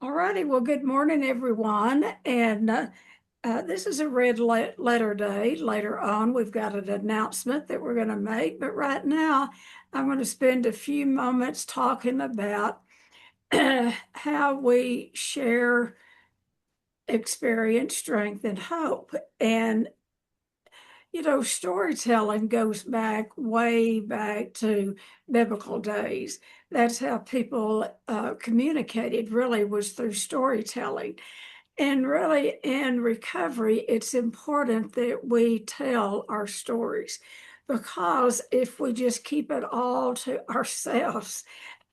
All righty. Well, good morning, everyone. And this is a red letter day. Later on, we've got an announcement that we're going to make. But right now, I'm going to spend a few moments talking about how we share experience, strength, and hope. And storytelling goes back way back to biblical days. That's how people communicated, really, was through storytelling. And really, in recovery, it's important that we tell our stories because if we just keep it all to ourselves,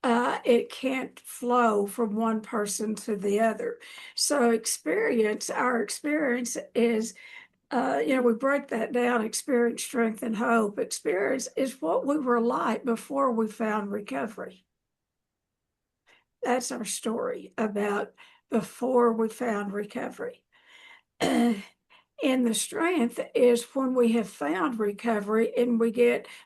it can't flow from one person to the other. So, our experience is we break that down: experience, strength, and hope. Experience is what we were like before we found recovery. That's our story about before we found recovery. And the strength is when we have found recovery and we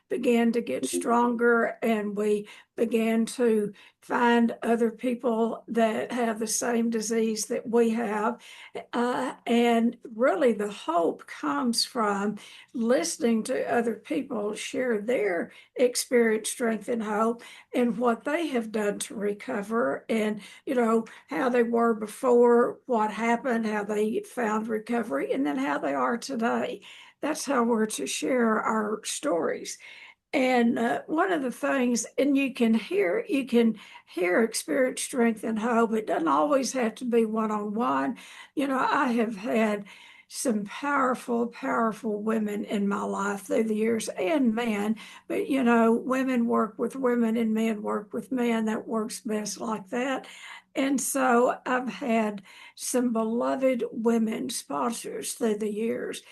began to get stronger, and we began to find other people that have the same disease that we have. And really, the hope comes from listening to other people share their experience, strength, and hope, and what they have done to recover, and how they were before, what happened, how they found recovery, and then how they are today. That's how we're to share our stories. And one of the things, and you can hear experience, strength, and hope. It doesn't always have to be one-on-one. I have had some powerful, powerful women in my life through the years, and men, but women work with women and men work with men. That works best like that. And so I've had some beloved women sponsors through the years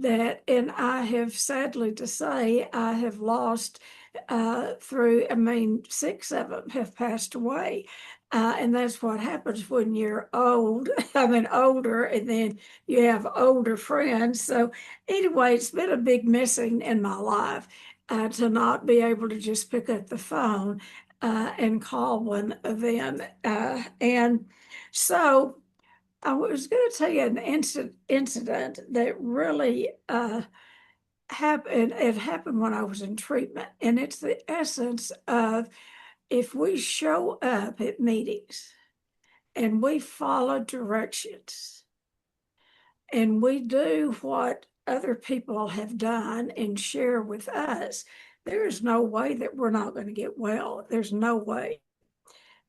and I have, sadly to say, I have lost six of them have passed away. And that's what happens when you're old. I mean, older, and then you have older friends. So, anyway, it's been a big missing in my life to not be able to just pick up the phone and call one of them. And so, I was going to tell you an incident that really happened. It happened when I was in treatment, and it's the essence of if we show up at meetings and we follow directions and we do what other people have done and share with us, there is no way that we're not going to get well. There's no way.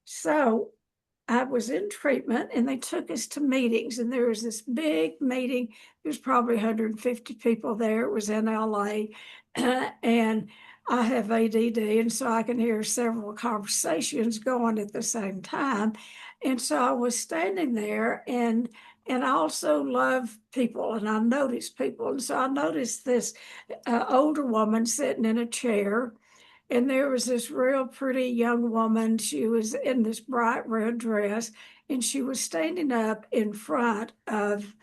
So I was in treatment and they took us to meetings, and there was this big meeting. There's probably 150 people there. It was in LA. And I have ADD, and so I can hear several conversations going at the same time. And so I was standing there, and I also love people, and I notice people. And so I noticed this older woman sitting in a chair, and there was this real pretty young woman. She was in this bright red dress, and she was standing up in front of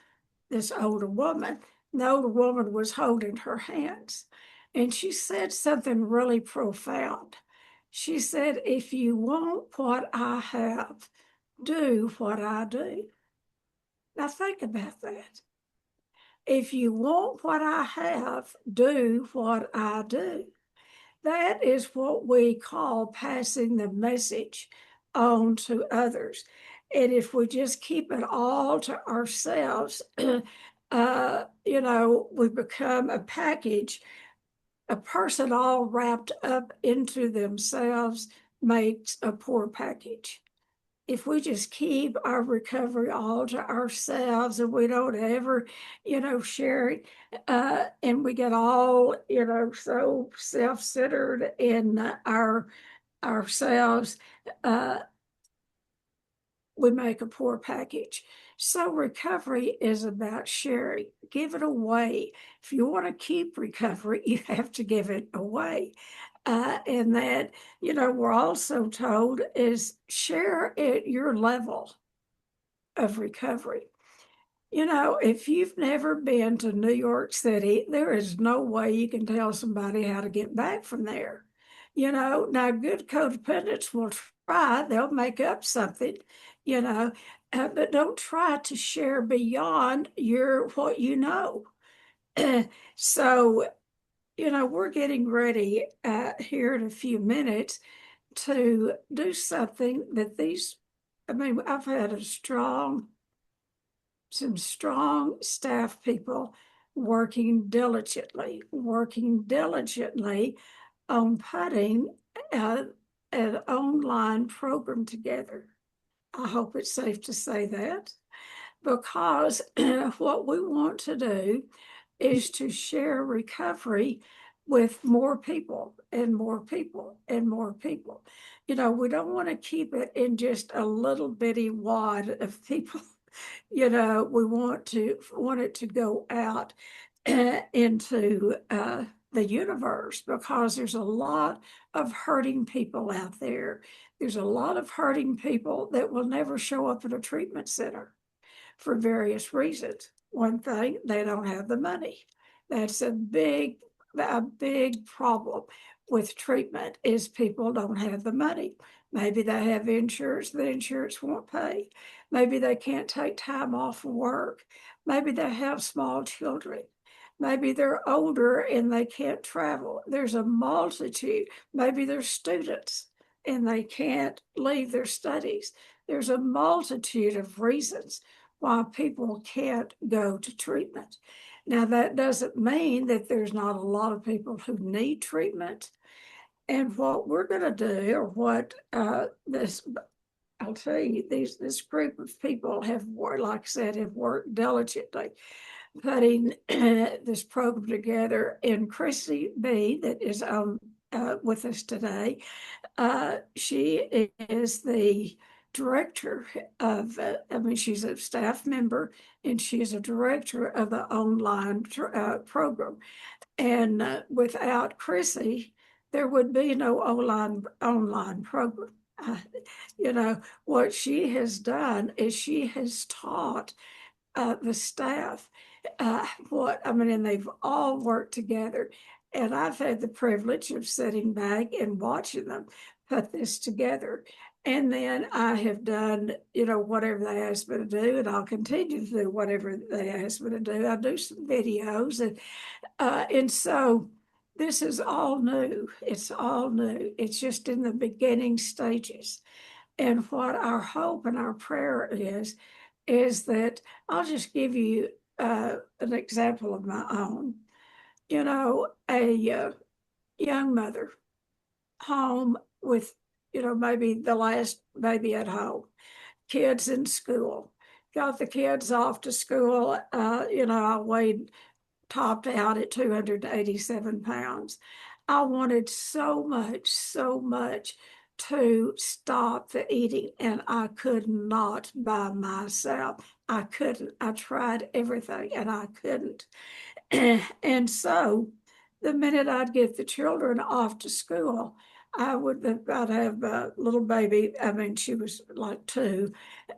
this older woman. The older woman was holding her hands, and she said something really profound. She said, "If you want what I have, do what I do." Now think about that. If you want what I have, do what I do. That is what we call passing the message on to others. And if we just keep it all to ourselves, we become a package. A person all wrapped up into themselves makes a poor package. If we just keep our recovery all to ourselves and we don't ever, share it, and we get all, so self-centered in ourselves, we make a poor package. So recovery is about sharing. Give it away. If you want to keep recovery, you have to give it away. And that, we're also told is share at your level of recovery. If you've never been to New York City, there is no way you can tell somebody how to get back from there. Now good codependents will try, they'll make up something, you know, but don't try to share beyond what you know. So, we're getting ready here in a few minutes to do something that I've had some strong staff people working diligently on putting uh, an online program together. I hope it's safe to say that because what we want to do is to share recovery with more people and more people and more people. We don't want to keep it in just a little bitty wad of people. We want it to go out into the universe because there's a lot of hurting people out there. There's a lot of hurting people that will never show up at a treatment center for various reasons. One thing, they don't have the money. That's a big problem with treatment is people don't have the money. Maybe they have insurance, the insurance won't pay. Maybe they can't take time off work. Maybe they have small children. Maybe they're older and they can't travel. There's a multitude. Maybe they're students and they can't leave their studies. There's a multitude of reasons why people can't go to treatment. Now, that doesn't mean that there's not a lot of people who need treatment. And what we're going to do, or what I'll tell you, this group of people have worked, like I said, have worked diligently putting this program together. And Chrissy B, that is with us today, she is the director of, she's a staff member and she is a director of the online program. And without Chrissy, there would be no online program. What she has done is she has taught the staff and they've all worked together. And I've had the privilege of sitting back and watching them put this together. And then I have done, whatever they asked me to do, and I'll continue to do whatever they asked me to do. I do some videos, and so this is all new. It's all new. It's just in the beginning stages. And what our hope and our prayer is that I'll just give you an example of my own. A young mother home with, maybe the last baby at home, kids in school, got the kids off to school. I weighed topped out at 287 pounds. I wanted so much to stop the eating, and I could not by myself. I couldn't. I tried everything and I couldn't. And so the minute I'd get the children off to school, I'd have a little baby. She was like 2.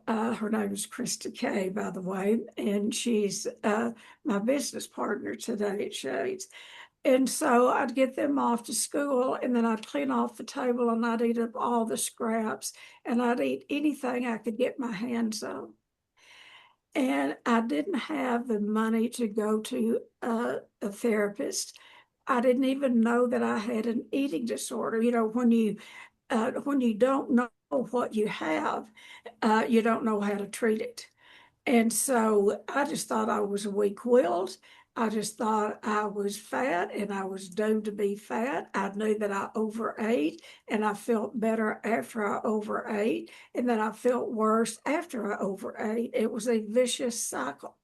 Her name is Krista Kay, by the way, and she's my business partner today at Shades. And so I'd get them off to school and then I'd clean off the table and I'd eat up all the scraps and I'd eat anything I could get my hands on. And I didn't have the money to go to a therapist. I didn't even know that I had an eating disorder. When you don't know what you have, you don't know how to treat it. And so I just thought I was weak-willed. I just thought I was fat and I was doomed to be fat. I knew that I overate and I felt better after I overate, and then I felt worse after I overate. It was a vicious cycle.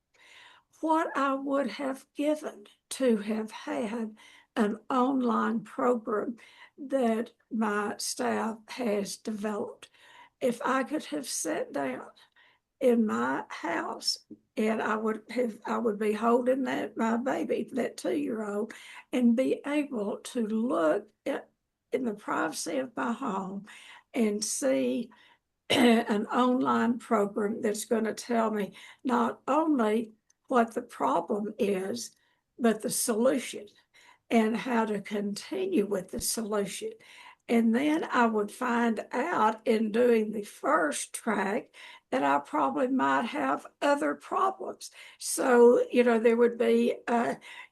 What I would have given to have had an online program that my staff has developed. If I could have sat down in my house and I would be holding my baby, that 2-year-old, and be able to look in the privacy of my home and see an online program that's going to tell me not only what the problem is, but the solution and how to continue with the solution. And then I would find out in doing the first track that I probably might have other problems. So, there would be,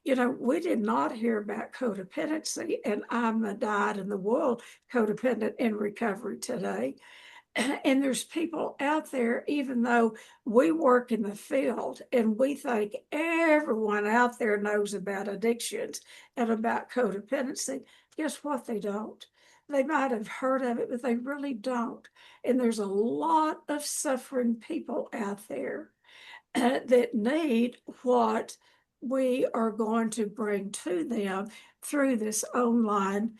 we did not hear about codependency, and I'm a dyed in the wool codependent in recovery today. And there's people out there, even though we work in the field and we think everyone out there knows about addictions and about codependency, guess what? They don't. They might have heard of it, but they really don't. And there's a lot of suffering people out there that need what we are going to bring to them through this online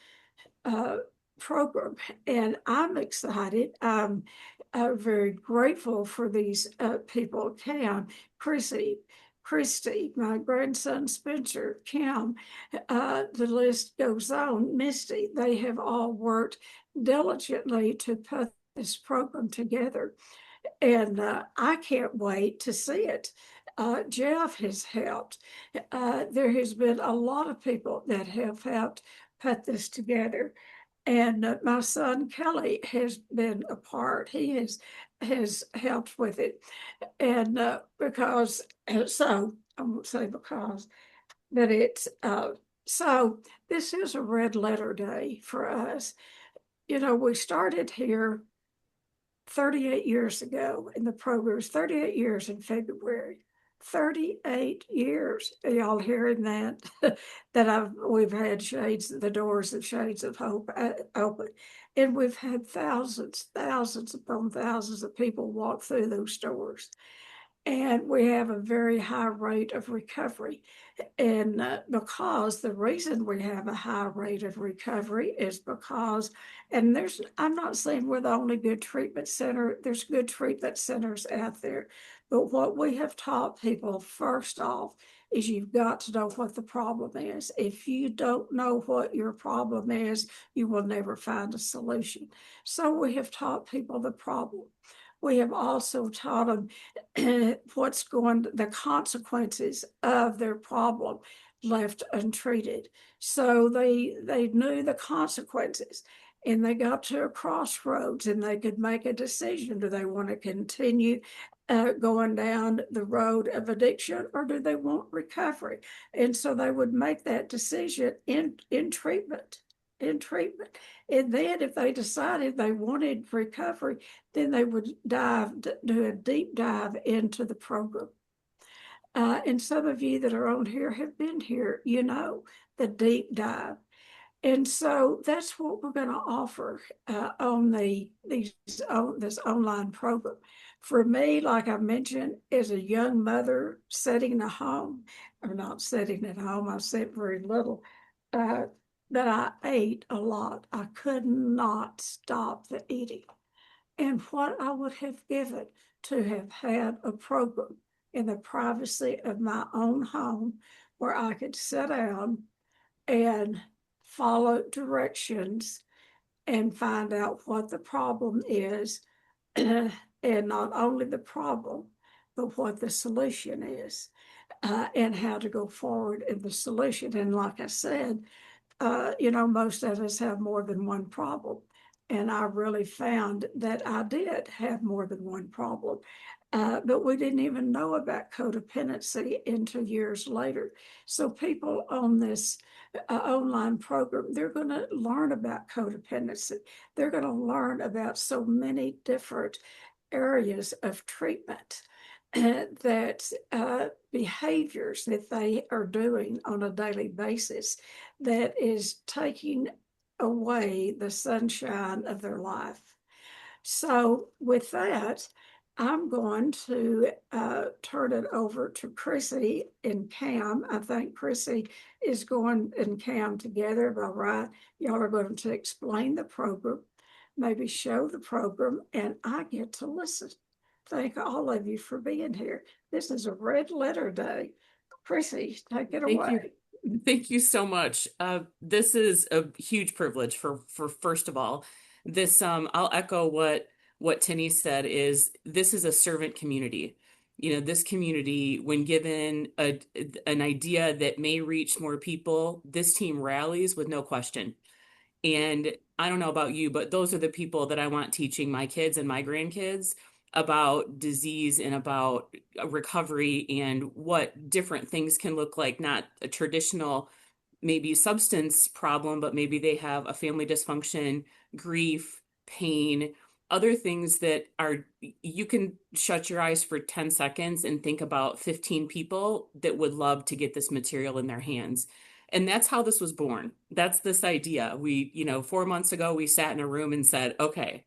uh, program. And I'm excited. I'm very grateful for these people, Cam, Chrissy, Christy, my grandson Spencer, Cam, the list goes on, Misty. They have all worked diligently to put this program together. And I can't wait to see it. Jeff has helped. There has been a lot of people that have helped put this together. And my son Kelly has been a part. He has helped with it. And because, so I won't say because, but it's, so this is a red letter day for us. We started here 38 years ago in the program. 38 years in February. 38 years. Are y'all hearing that? That we've had the doors of Shades of Hope open. And we've had thousands upon thousands of people walk through those doors. And we have a very high rate of recovery. And because the reason we have a high rate of recovery is because, and I'm not saying we're the only good treatment center, there's good treatment centers out there. But what we have taught people first off is you've got to know what the problem is. If you don't know what your problem is, you will never find a solution. So we have taught people the problem. We have also taught them the consequences of their problem left untreated. So they knew the consequences, and they got to a crossroads and they could make a decision. Do they want to continue going down the road of addiction, or do they want recovery? And so they would make that decision in treatment. And then if they decided they wanted recovery, then they would do a deep dive into the program. And some of you that are on here have been here, the deep dive. And so that's what we're going to offer on this online program. For me, like I mentioned, as a young mother sitting at home, or not sitting at home, I sat very little, that I ate a lot. I could not stop the eating. And what I would have given to have had a program in the privacy of my own home where I could sit down and follow directions and find out what the problem is, and not only the problem, but what the solution is, and how to go forward in the solution. And like I said, most of us have more than one problem. And I really found that I did have more than one problem. But we didn't even know about codependency until years later. So people on this online program, they're going to learn about codependency. They're going to learn about so many different areas of treatment that behaviors that they are doing on a daily basis that is taking away the sunshine of their life. So with that, I'm going to turn it over to Chrissy and Cam. I think Chrissy is going and Cam together, all right? Y'all are going to explain the program, maybe show the program, and I get to listen. Thank all of you for being here. This is a red letter day. Chrissy, take it Thank you. away. Thank you so much. This is a huge privilege for first of all, this I'll echo what Tinny said is this is a servant community. This community, when given an idea that may reach more people, this team rallies with no question. And I don't know about you, but those are the people that I want teaching my kids and my grandkids about disease and about recovery and what different things can look like, not a traditional maybe substance problem, but maybe they have a family dysfunction, grief, pain, other things that are, you can shut your eyes for 10 seconds and think about 15 people that would love to get this material in their hands. And that's how this was born. That's this idea. We, 4 months ago, we sat in a room and said, okay,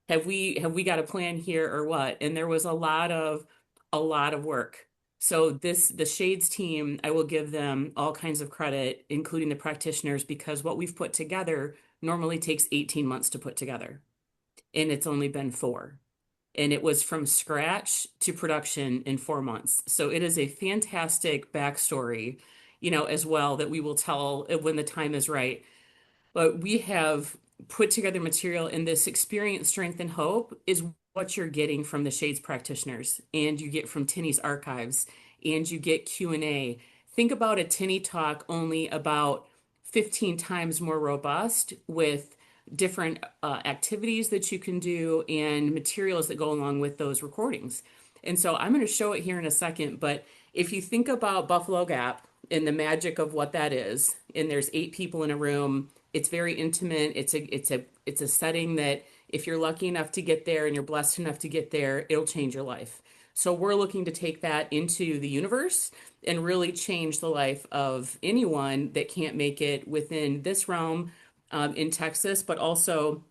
have we got a plan here or what? And there was a lot of work. So the Shades team, I will give them all kinds of credit, including the practitioners, because what we've put together normally takes 18 months to put together, and it's only been four. And it was from scratch to production in 4 months. So it is a fantastic backstory, as well, that we will tell when the time is right. But we have put together material, and this experience, strength, and hope is what you're getting from the Shades practitioners, and you get from Tinny's archives, and you get Q&A. Think about a Tinny talk only about 15 times more robust with different activities that you can do and materials that go along with those recordings. And so I'm going to show it here in a second, but if you think about Buffalo Gap and the magic of what that is, and there's 8 people in a room, it's very intimate. It's a setting that if you're lucky enough to get there and you're blessed enough to get there, it'll change your life. So we're looking to take that into the universe and really change the life of anyone that can't make it within this realm, in Texas, but also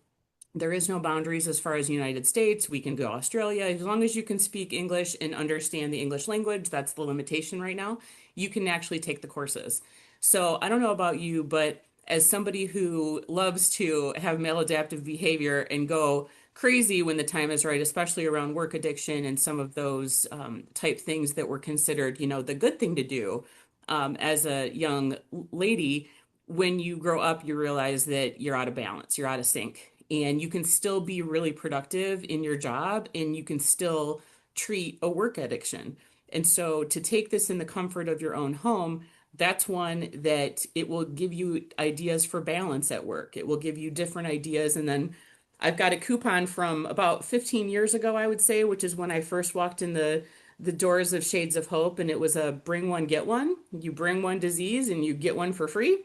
there is no boundaries as far as the United States. We can go Australia. As long as you can speak English and understand the English language, that's the limitation right now. You can actually take the courses. So I don't know about you, but as somebody who loves to have maladaptive behavior and go crazy when the time is right, especially around work addiction and some of those type things that were considered, the good thing to do as a young lady, when you grow up, you realize that you're out of balance, you're out of sync, and you can still be really productive in your job and you can still treat a work addiction. And so to take this in the comfort of your own home, that's one that it will give you ideas for balance at work. It will give you different ideas. And then I've got a coupon from about 15 years ago, I would say, which is when I first walked in the doors of Shades of Hope, and it was a bring one, get one. You bring one disease and you get one for free.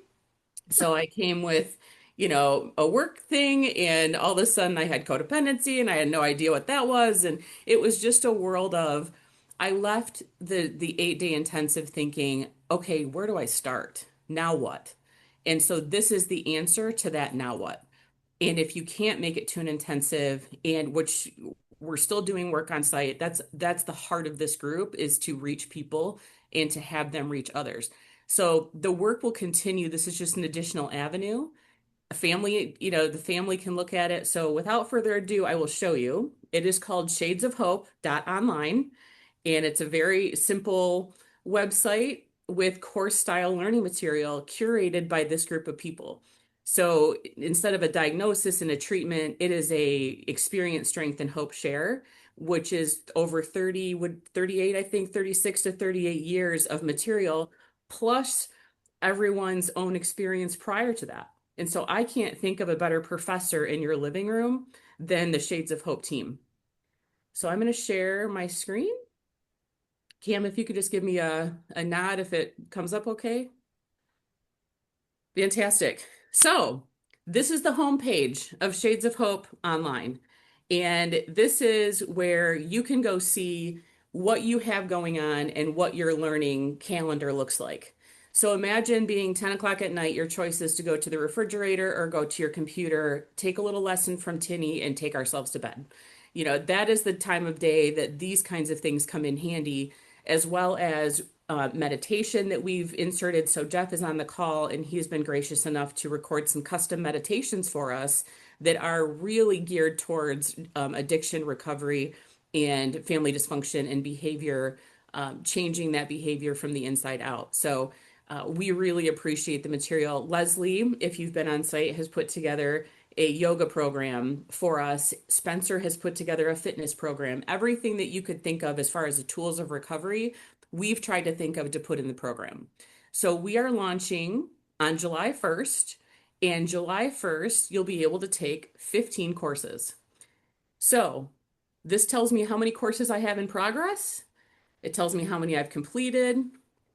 So I came with, a work thing, and all of a sudden I had codependency and I had no idea what that was. And it was just a world of, I left the 8-day intensive thinking, okay, where do I start? Now what? And so this is the answer to that now what? And if you can't make it to an intensive, and which we're still doing work on site, that's the heart of this group, is to reach people and to have them reach others. So the work will continue. This is just an additional avenue. A family, the family can look at it. So without further ado, I will show you. It is called shadesofhope.online, and it's a very simple website with course style learning material curated by this group of people. So instead of a diagnosis and a treatment, it is a experience, strength, and hope share, which is over 38, I think 36 to 38 years of material, plus everyone's own experience prior to that. And so I can't think of a better professor in your living room than the Shades of Hope team. So I'm going to share my screen. Cam, if you could just give me a nod if it comes up okay. Fantastic. So this is the homepage of Shades of Hope online. And this is where you can go see what you have going on and what your learning calendar looks like. So imagine being 10 o'clock at night, your choice is to go to the refrigerator or go to your computer, take a little lesson from Tinny, and take ourselves to bed. That is the time of day that these kinds of things come in handy, as well as meditation that we've inserted. So Jeff is on the call, and he's been gracious enough to record some custom meditations for us that are really geared towards addiction recovery and family dysfunction and behavior, changing that behavior from the inside out. So we really appreciate the material. Leslie, if you've been on site, has put together a yoga program for us. Spencer has put together a fitness program. Everything that you could think of as far as the tools of recovery, we've tried to think of to put in the program. So we are launching on July 1st, And July 1st, you'll be able to take 15 courses. So this tells me how many courses I have in progress. It tells me how many I've completed,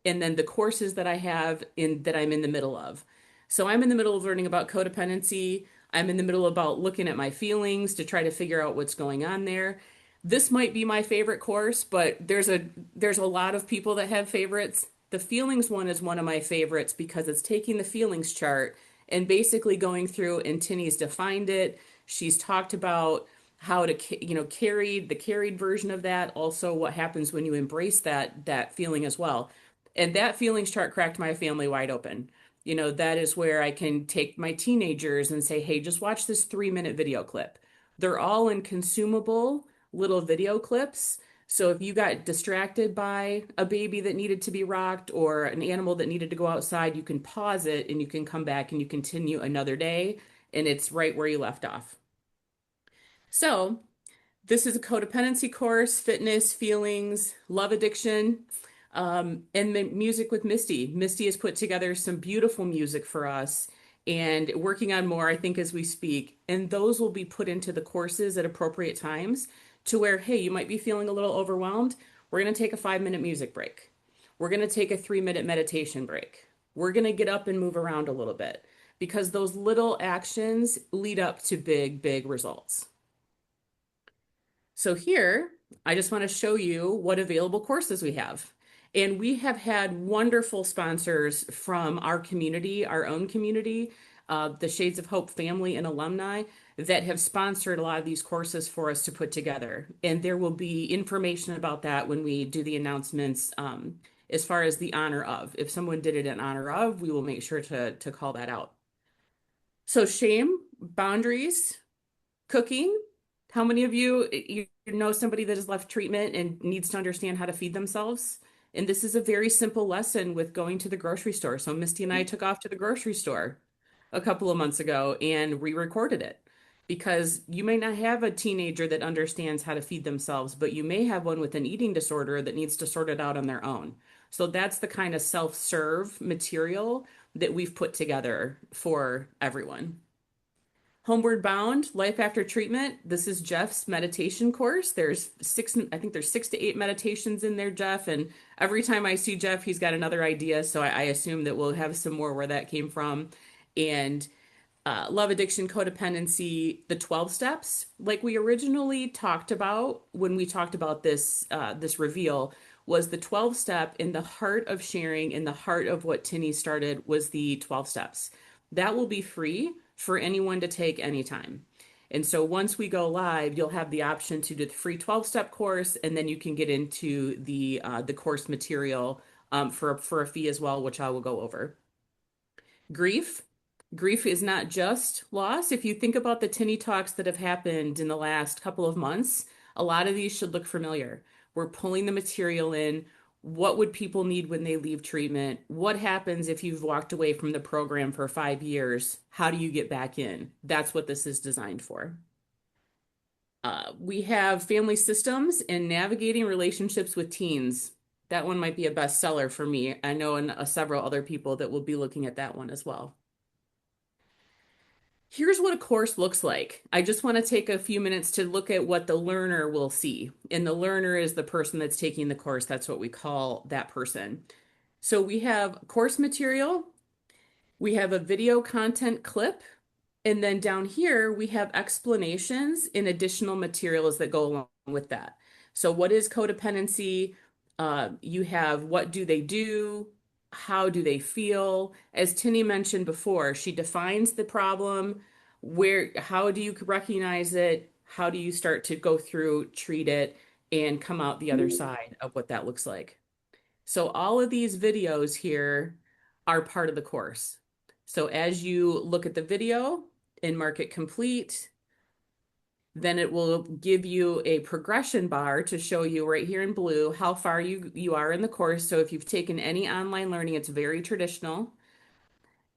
and then the courses that I have in that I'm in the middle of. So I'm in the middle of learning about codependency. I'm in the middle about looking at my feelings to try to figure out what's going on there. This might be my favorite course, but there's a lot of people that have favorites. The feelings one is one of my favorites because it's taking the feelings chart and basically going through, and Tinny's defined it. She's talked about how to carry the carried version of that, also what happens when you embrace that feeling as well. And that feelings chart cracked my family wide open. That is where I can take my teenagers and say, hey, just watch this 3-minute video clip. They're all in consumable little video clips. So if you got distracted by a baby that needed to be rocked or an animal that needed to go outside, you can pause it and you can come back and you continue another day, and it's right where you left off. So this is a codependency course, fitness, feelings, love addiction, and music with Misty. Misty has put together some beautiful music for us and working on more, I think, as we speak. And those will be put into the courses at appropriate times to where, hey, you might be feeling a little overwhelmed. We're going to take a 5-minute music break. We're going to take a 3-minute meditation break. We're going to get up and move around a little bit because those little actions lead up to big, big results. So here, I just want to show you what available courses we have. And we have had wonderful sponsors from our community, our own community, the Shades of Hope family and alumni that have sponsored a lot of these courses for us to put together. And there will be information about that when we do the announcements as far as the honor of. If someone did it in honor of, we will make sure to call that out. So shame, boundaries, cooking. How many of you know somebody that has left treatment and needs to understand how to feed themselves? And this is a very simple lesson with going to the grocery store. So Misty and I took off to the grocery store a couple of months ago and re-recorded it because you may not have a teenager that understands how to feed themselves, but you may have one with an eating disorder that needs to sort it out on their own. So that's the kind of self-serve material that we've put together for everyone. Homeward Bound, Life After Treatment. This is Jeff's meditation course. I think there's 6 to 8 meditations in there, Jeff. And every time I see Jeff, he's got another idea. So I assume that we'll have some more where that came from. And love addiction, codependency, the 12 steps, like we originally talked about when we talked about this reveal, was the 12 step in the heart of sharing, in the heart of what Tinny started was the 12 steps. That will be free for anyone to take anytime. And so once we go live, you'll have the option to do the free 12-step course, and then you can get into the course material for a fee as well, which I will go over. Grief. Grief is not just loss. If you think about the Tinny talks that have happened in the last couple of months, a lot of these should look familiar. We're pulling the material in. What would people need when they leave treatment? What happens if you've walked away from the program for 5 years? How do you get back in? That's what this is designed for. We have family systems and navigating relationships with teens. That one might be a bestseller for me. I know and several other people that will be looking at that one as well. Here's what a course looks like. I just want to take a few minutes to look at what the learner will see. And the learner is the person that's taking the course. That's what we call that person. So we have course material, we have a video content clip, and then down here we have explanations and additional materials that go along with that. So what is codependency? You have what do they do? How do they feel? As Tinny mentioned before, she defines the problem. How do you recognize it? How do you start to go through, treat it, and come out the other side of what that looks like? So all of these videos here are part of the course. So as you look at the video and mark it complete, then it will give you a progression bar to show you right here in blue how far you are in the course. So if you've taken any online learning, it's very traditional.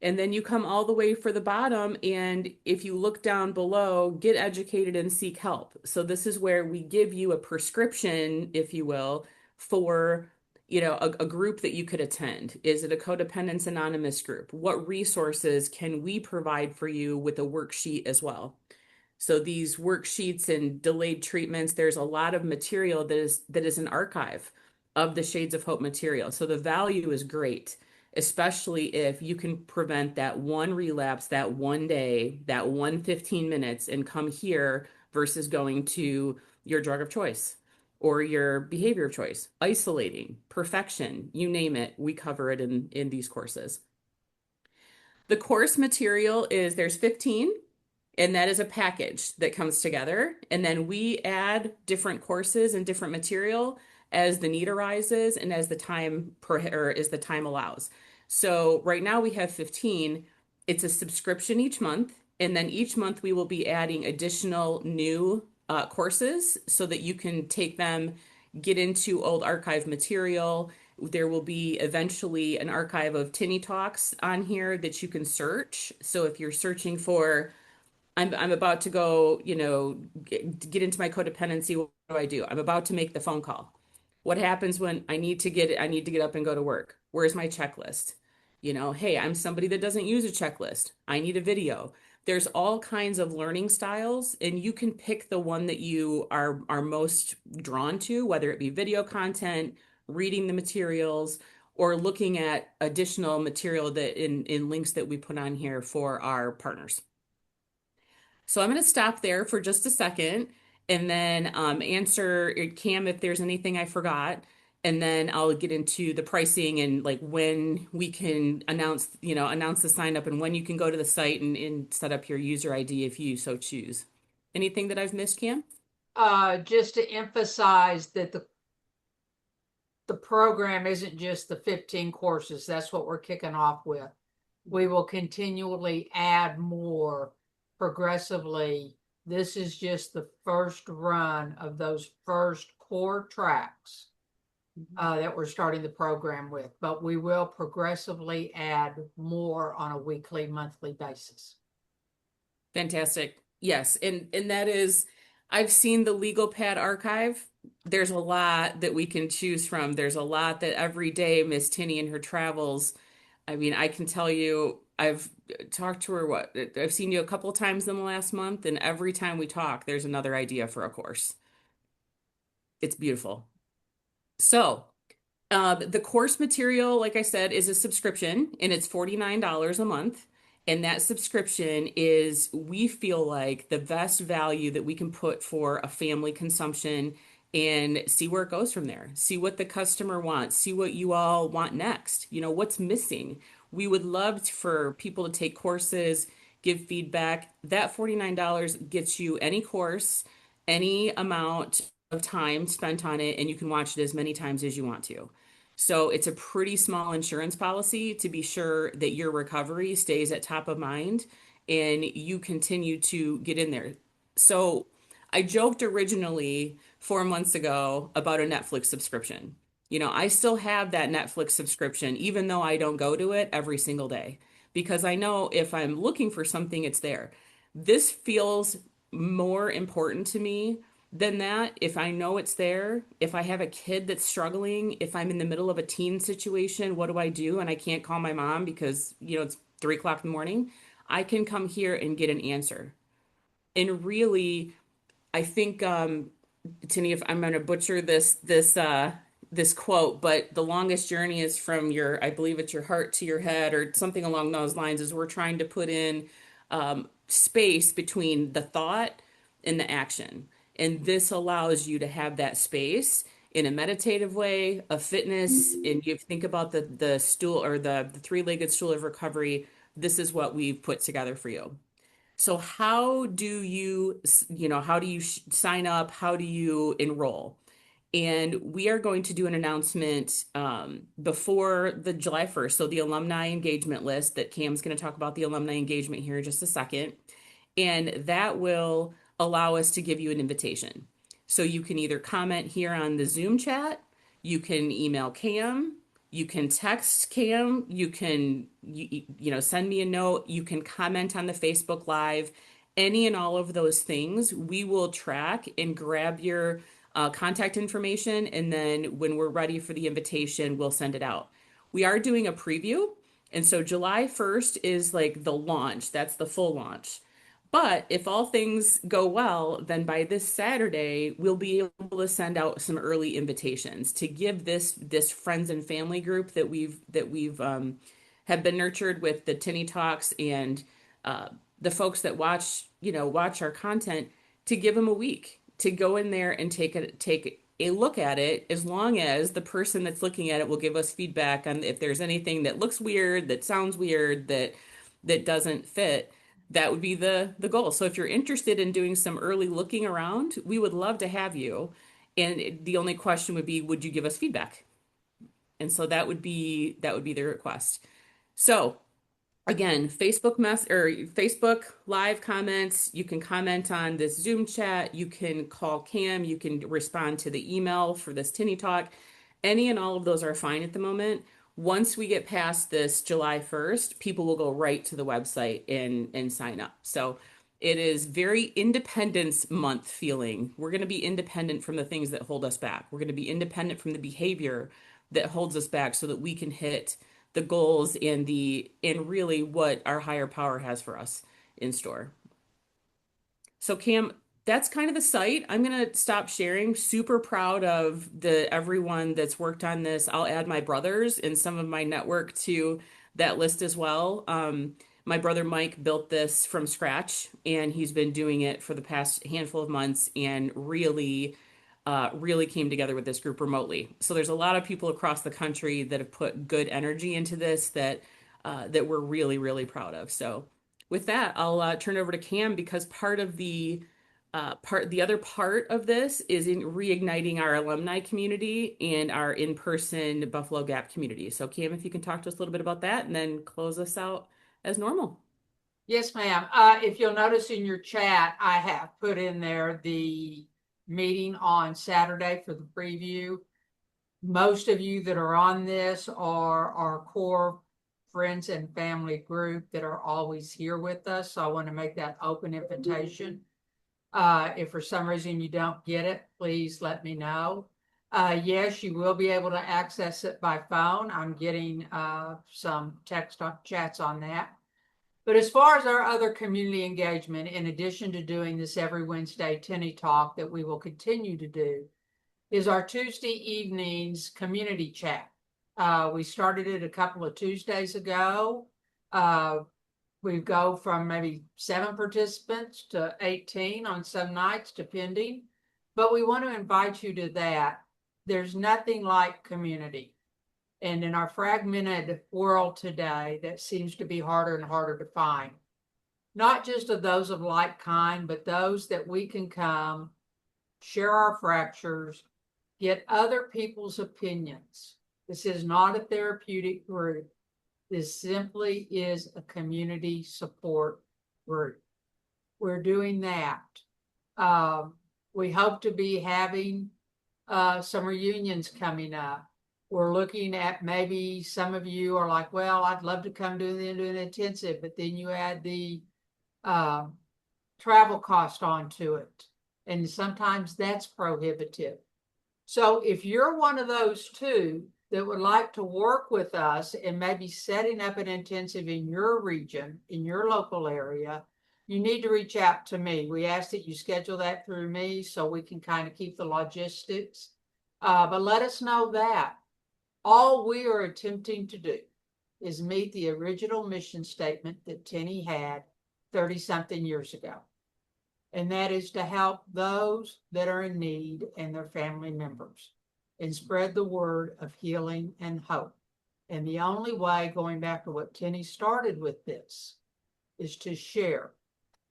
And then you come all the way for the bottom, and if you look down below, get educated and seek help. So this is where we give you a prescription, if you will, for a group that you could attend? Is it a Codependence Anonymous group? What resources can we provide for you with a worksheet as well? So these worksheets and delayed treatments, there's a lot of material that is an archive of the Shades of Hope material. So the value is great, especially if you can prevent that one relapse, that one day, that one 15 minutes, and come here versus going to your drug of choice or your behavior of choice, isolating, perfection, you name it, we cover it in these courses. The course material is there's 15, and that is a package that comes together. And then we add different courses and different material as the need arises and as the or as the time allows. So right now we have 15. It's a subscription each month. And then each month we will be adding additional new courses so that you can take them, get into old archive material. There will be eventually an archive of Tinny Talks on here that you can search. So if you're searching for I'm about to go, get into my codependency. What do I do? I'm about to make the phone call. What happens when I need to get up and go to work? Where's my checklist? Hey, I'm somebody that doesn't use a checklist. I need a video. There's all kinds of learning styles, and you can pick the one that you are most drawn to, whether it be video content, reading the materials, or looking at additional material that in links that we put on here for our partners. So I'm going to stop there for just a second and then answer Cam if there's anything I forgot. And then I'll get into the pricing and like when we can announce the sign up and when you can go to the site and set up your user ID if you so choose. Anything that I've missed, Cam? Just to emphasize that the program isn't just the 15 courses. That's what we're kicking off with. We will continually add more progressively. This is just the first run of those first core tracks that we're starting the program with, but we will progressively add more on a weekly, monthly basis. Fantastic. Yes, and that is, I've seen the Legal Pad archive. There's a lot that we can choose from. There's a lot that every day Miss Tinney in her travels. I mean, I can tell you, I've talked to her, I've seen you a couple of times in the last month, and every time we talk, there's another idea for a course. It's beautiful. So, the course material, like I said, is a subscription and it's $49 a month. And that subscription is, we feel like, the best value that we can put for a family consumption and see where it goes from there. See what the customer wants, see what you all want next, what's missing. We would love for people to take courses, give feedback. That $49 gets you any course, any amount of time spent on it, and you can watch it as many times as you want to. So it's a pretty small insurance policy to be sure that your recovery stays at top of mind and you continue to get in there. So I joked originally 4 months ago about a Netflix subscription. I still have that Netflix subscription, even though I don't go to it every single day, because I know if I'm looking for something, it's there. This feels more important to me than that. If I know it's there, if I have a kid that's struggling, if I'm in the middle of a teen situation, what do I do? And I can't call my mom because, it's 3 o'clock in the morning. I can come here and get an answer. And really, I think, Tinny, if I'm going to butcher this quote, but the longest journey is from I believe it's your heart to your head or something along those lines, is we're trying to put in space between the thought and the action. And this allows you to have that space in a meditative way, a fitness, and you think about the stool or the three-legged stool of recovery. This is what we've put together for you. So how do you sign up? How do you enroll? And we are going to do an announcement before the July 1st. So the alumni engagement list that Cam's going to talk about, the alumni engagement here in just a second. And that will allow us to give you an invitation. So you can either comment here on the Zoom chat, you can email Cam, you can text Cam, you can send me a note, you can comment on the Facebook Live, any and all of those things. We will track and grab your contact information, and then when we're ready for the invitation, we'll send it out. We are doing a preview, and so July 1st is like the launch. That's the full launch. But if all things go well, then by this Saturday, we'll be able to send out some early invitations to give this friends and family group that we've have been nurtured with the Tinny Talks and the folks that watch our content, to give them a week to go in there and take a look at it, as long as the person that's looking at it will give us feedback on if there's anything that looks weird, that sounds weird, that doesn't fit. That would be the goal. So if you're interested in doing some early looking around, we would love to have you. And the only question would be, would you give us feedback? And so that would be the request. So again, Facebook live comments. You can comment on this Zoom chat. You can call Cam. You can respond to the email for this Tinny Talk. Any and all of those are fine at the moment. Once we get past this July 1st, people will go right to the website and sign up. So it is very Independence Month feeling. We're going to be independent from the things that hold us back. We're going to be independent from the behavior that holds us back, so that we can hit the goals and really what our higher power has for us in store. So Cam, that's kind of the site. I'm going to stop sharing. Super proud of everyone that's worked on this. I'll add my brothers and some of my network to that list as well. My brother Mike built this from scratch, and he's been doing it for the past handful of months, and really came together with this group remotely. So there's a lot of people across the country that have put good energy into this that we're really, really proud of. So with that, I'll turn over to Cam, because the other part of this is in reigniting our alumni community and our in-person Buffalo Gap community. So Cam, if you can talk to us a little bit about that and then close us out as normal. Yes, ma'am. If you'll notice in your chat, I have put in there the meeting on Saturday for the preview. Most of you that are on this are our core friends and family group that are always here with us. So I want to make that open invitation. If for some reason you don't get it, please let me know. Yes, you will be able to access it by phone. I'm getting some text chats on that. But as far as our other community engagement, in addition to doing this every Wednesday Tinny Talk that we will continue to do, is our Tuesday evenings community chat. We started it a couple of Tuesdays ago. We go from maybe 7 participants to 18 on some nights, depending. But we want to invite you to that. There's nothing like community. And in our fragmented world today, that seems to be harder and harder to find. Not just of those of like kind, but those that we can come, share our fractures, get other people's opinions. This is not a therapeutic group. This simply is a community support group. We're doing that. We hope to be having some reunions coming up. We're looking at, maybe some of you are like, well, I'd love to come do an intensive, but then you add the travel cost onto it. And sometimes that's prohibitive. So if you're one of those two that would like to work with us and maybe setting up an intensive in your region, in your local area, you need to reach out to me. We ask that you schedule that through me so we can kind of keep the logistics. But let us know that. All we are attempting to do is meet the original mission statement that Tinny had 30-something years ago. And that is to help those that are in need and their family members, and spread the word of healing and hope. And the only way, going back to what Tinny started with this, is to share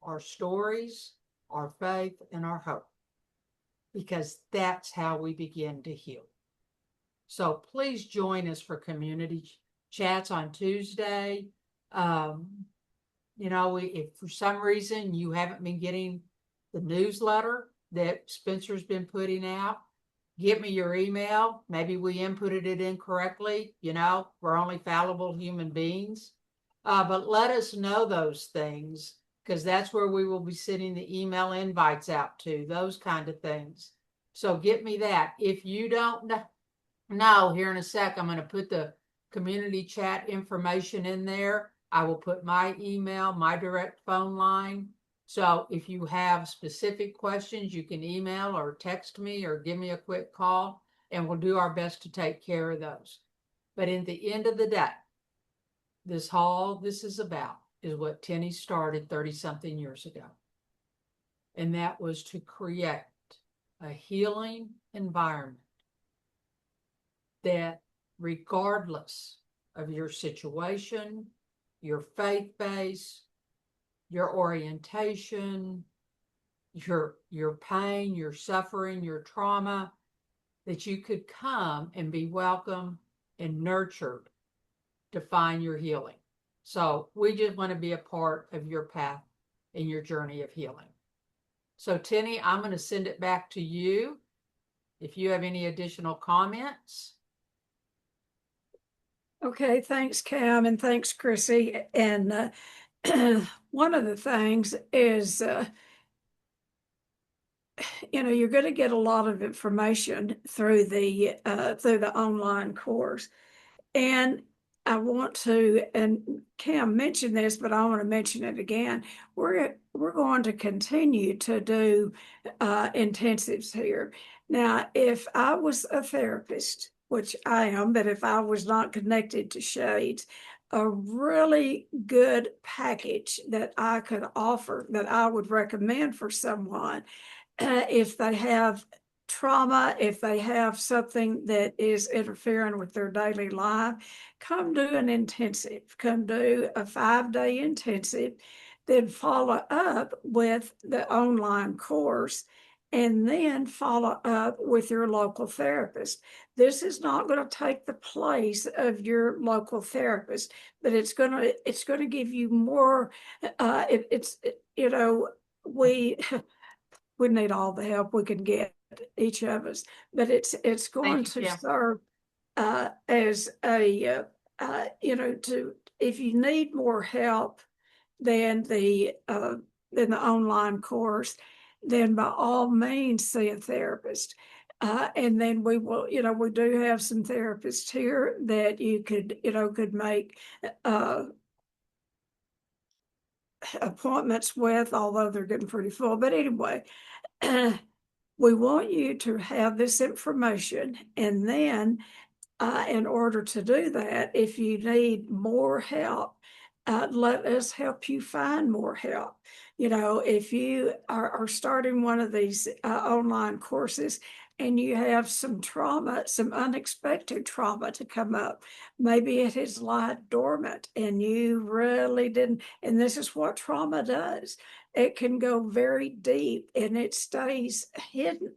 our stories, our faith, and our hope, because that's how we begin to heal. So please join us for community chats on Tuesday. If for some reason you haven't been getting the newsletter that Spencer's been putting out, give me your email. Maybe we inputted it incorrectly. We're only fallible human beings. But let us know those things, because that's where we will be sending the email invites out to, those kind of things. So get me that. If you don't know, here in a sec, I'm going to put the community chat information in there. I will put my email, my direct phone line. So if you have specific questions, you can email or text me or give me a quick call, and we'll do our best to take care of those. But in the end of the day, all this is about is what Tenny started 30-something years ago. And that was to create a healing environment that, regardless of your situation, your faith base, your orientation, your pain, your suffering, your trauma, that you could come and be welcome and nurtured to find your healing. So we just want to be a part of your path and your journey of healing. So Tenny, I'm going to send it back to you if you have any additional comments. Okay, thanks, Cam, and thanks, Chrissy. And one of the things is, you're going to get a lot of information through the online course. And I want to, and Cam mentioned this, but I want to mention it again. We're going to continue to do intensives here. Now, if I was a therapist, which I am, but if I was not connected to Shades, a really good package that I could offer, that I would recommend for someone, if they have trauma, if they have something that is interfering with their daily life, come do an intensive, come do a 5-day intensive, then follow up with the online course, and then follow up with your local therapist. This is not going to take the place of your local therapist, but it's going to give you more. We we need all the help we can get, each of us, but it's going Thank you, to Kim. serve as a if you need more help than the online course, then by all means see a therapist. And then we will, we do have some therapists here that you could make appointments with, although they're getting pretty full. But anyway, we want you to have this information, and then in order to do that, if you need more help, let us help you find more help. If you are starting one of these online courses and you have some trauma, some unexpected trauma to come up, maybe it has lied dormant and you really didn't, and this is what trauma does. It can go very deep and it stays hidden.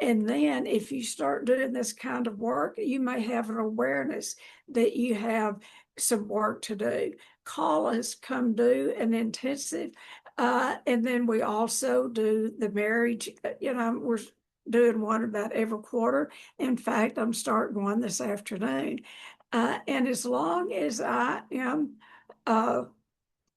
And then if you start doing this kind of work, you may have an awareness that you have some work to do. Call us, come do an intensive. And then we also do the marriage, we're doing one about every quarter. In fact, I'm starting one this afternoon. And as long as I am,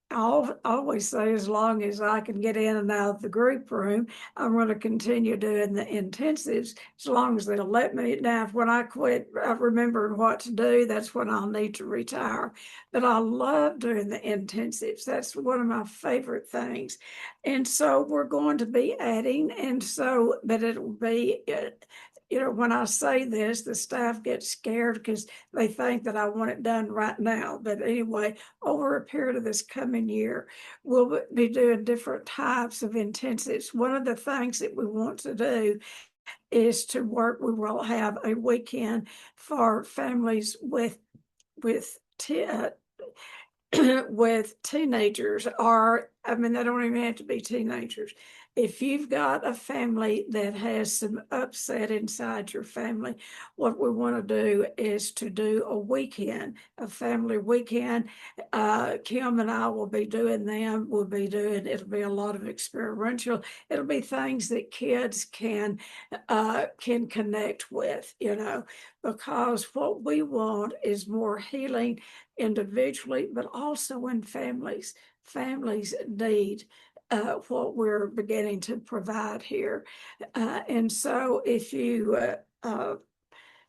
I'll always say, as long as I can get in and out of the group room, I'm going to continue doing the intensives as long as they'll let me. Now, when I quit remembering what to do, that's when I'll need to retire. But I love doing the intensives. That's one of my favorite things. And so we're going to be adding, but it'll be, when I say this, the staff gets scared because they think that I want it done right now. But anyway, over a period of this coming year, we'll be doing different types of intensives. One of the things that we want to do is to work. We will have a weekend for families with teenagers, or they don't even have to be teenagers. If you've got a family that has some upset inside your family, what we want to do is to do a family weekend. Kim and I will be doing them. It'll be a lot of experiential. It'll be things that kids can connect with, because what we want is more healing individually, but also in families. Families need what we're beginning to provide here. And so if you,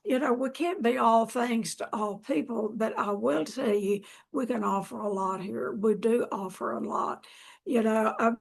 we can't be all things to all people, but I will tell you, we can offer a lot here. We do offer a lot. I've